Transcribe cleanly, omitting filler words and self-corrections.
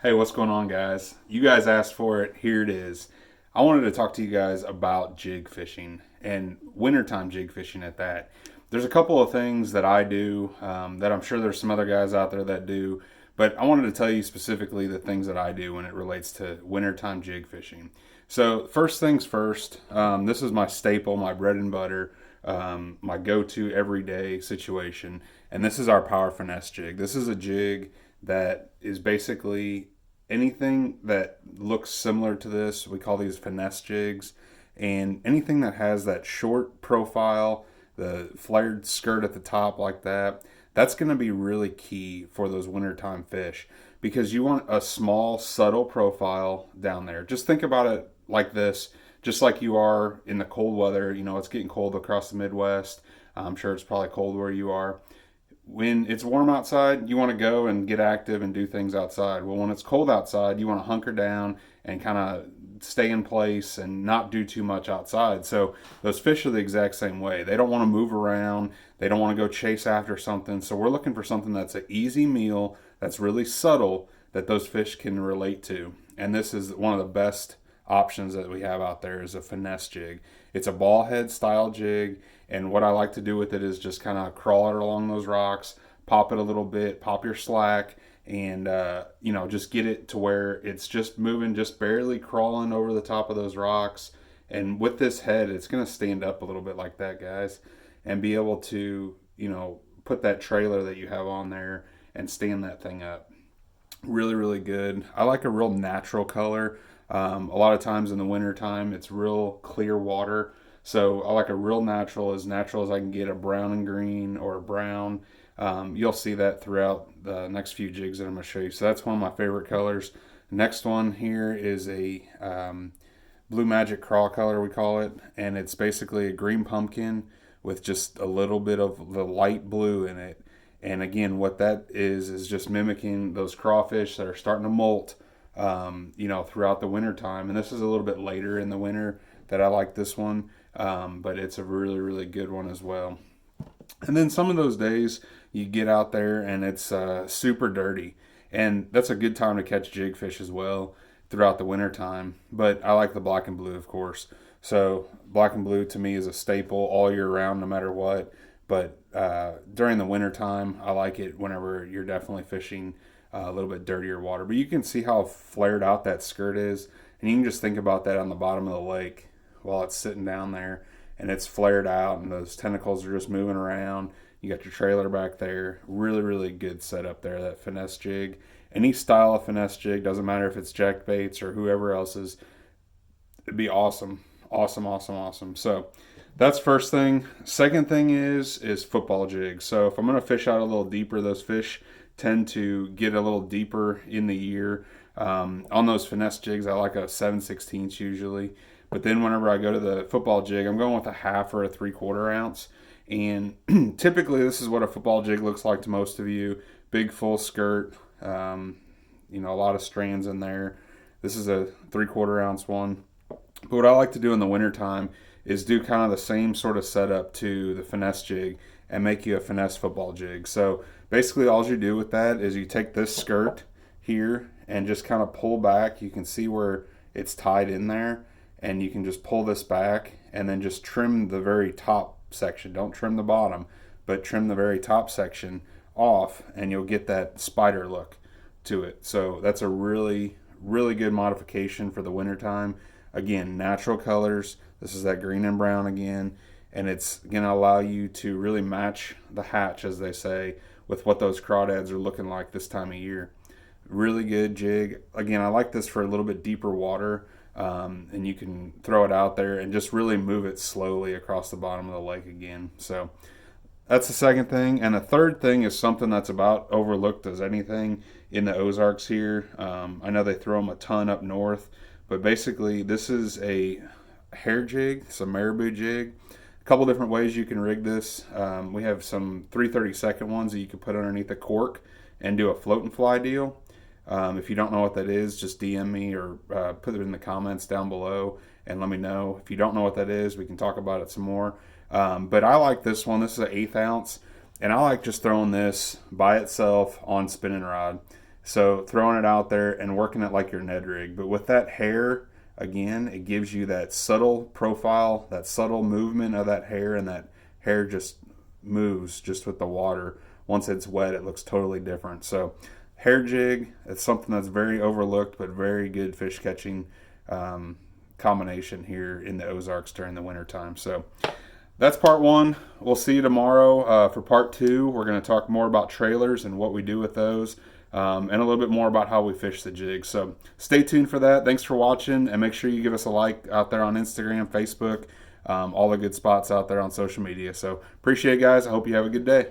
Hey, what's going on, guys? You guys asked for it. Here it is. I wanted to talk to you guys about jig fishing and wintertime jig fishing at that. There's a couple of things that I do that I'm sure there's some other guys out there that do, but I wanted to tell you specifically the things that I do when it relates to wintertime jig fishing. So, first things first, this is my staple, my bread and butter, my go to everyday situation, and this is our Power Finesse jig. This is a jig that is basically anything that looks similar to this. We call these finesse jigs, and anything that has that short profile, the flared skirt at the top like that, that's going to be really key for those wintertime fish because you want a small, subtle profile down there. Just think about it like this, just like you are in the cold weather. You know, it's getting cold across the Midwest. I'm sure it's probably cold where you are. When it's warm outside, you want to go and get active and do things outside. Well, when it's cold outside, you want to hunker down and kind of stay in place and not do too much outside. So those fish are the exact same way. They don't want to move around. They don't want to go chase after something. So we're looking for something that's an easy meal, that's really subtle, that those fish can relate to. And this is one of the best options that we have out there is a finesse jig. It's a ball head style jig, and what I like to do with it is just kind of crawl it along those rocks, pop it a little bit, pop your slack, and just get it to where it's just moving, just barely crawling over the top of those rocks. And with this head, it's going to stand up a little bit like that, guys, and be able to put that trailer that you have on there and stand that thing up. Really, really good. I like a real natural color. A lot of times in the wintertime, it's real clear water. So I like a real natural as I can get, a brown and green or a brown. You'll see that throughout the next few jigs that I'm going to show you. So that's one of my favorite colors. Next one here is a Blue Magic Craw color, we call it. And it's basically a green pumpkin with just a little bit of the light blue in it. And again, what that is just mimicking those crawfish that are starting to molt, throughout the winter time. And this is a little bit later in the winter that I like this one, but it's a really, really good one as well. And then some of those days you get out there and it's super dirty, and that's a good time to catch jig fish as well throughout the winter time. But I like the black and blue, of course. So black and blue to me is a staple all year round, no matter what. But during the winter time, I like it whenever you're definitely fishing a little bit dirtier water. But you can see how flared out that skirt is, and you can just think about that on the bottom of the lake while it's sitting down there and it's flared out and those tentacles are just moving around. You got your trailer back there. Really, really good setup there, that finesse jig. Any style of finesse jig, doesn't matter if it's Jack Baits or whoever else's, it'd be awesome. Awesome, awesome, awesome. So that's first thing. Second thing is football jigs. So if I'm going to fish out a little deeper, those fish tend to get a little deeper in the year. On those finesse jigs, I like a 7/16 usually. But then whenever I go to the football jig, I'm going with a half or a 3/4 ounce. And typically this is what a football jig looks like to most of you. Big full skirt, a lot of strands in there. This is a 3/4 ounce one. But what I like to do in the wintertime is do kind of the same sort of setup to the finesse jig and make you a finesse football jig. So basically all you do with that is you take this skirt here and just kind of pull back. You can see where it's tied in there, and you can just pull this back and then just trim the very top section. Don't trim the bottom, but trim the very top section off, and you'll get that spider look to it. So that's a really, really good modification for the wintertime. Again, natural colors. This is that green and brown again, and it's going to allow you to really match the hatch, as they say, with what those crawdads are looking like this time of year. Really good jig. Again, I like this for a little bit deeper water, and you can throw it out there and just really move it slowly across the bottom of the lake again. So that's the second thing. And the third thing is something that's about overlooked as anything in the Ozarks here. I know they throw them a ton up north, but basically this is a hair jig. It's a marabou jig. A couple different ways you can rig this. We have some 3/32 ones that you can put underneath a cork and do a float and fly deal. If you don't know what that is, just DM me or put it in the comments down below and let me know. If you don't know what that is, we can talk about it some more. But I like this one. This is an 1/8 ounce, and I like just throwing this by itself on spinning rod. So throwing it out there and working it like your Ned rig. But with that hair, again, it gives you that subtle profile, that subtle movement of that hair, and that hair just moves just with the water. Once it's wet, it looks totally different. So hair jig, it's something that's very overlooked but very good fish catching combination here in the Ozarks during the wintertime. So that's part one. We'll see you tomorrow for part two. We're going to talk more about trailers and what we do with those, and a little bit more about how we fish the jig. So stay tuned for that. Thanks for watching, and make sure you give us a like out there on Instagram, Facebook, all the good spots out there on social media. So appreciate it, guys. I hope you have a good day.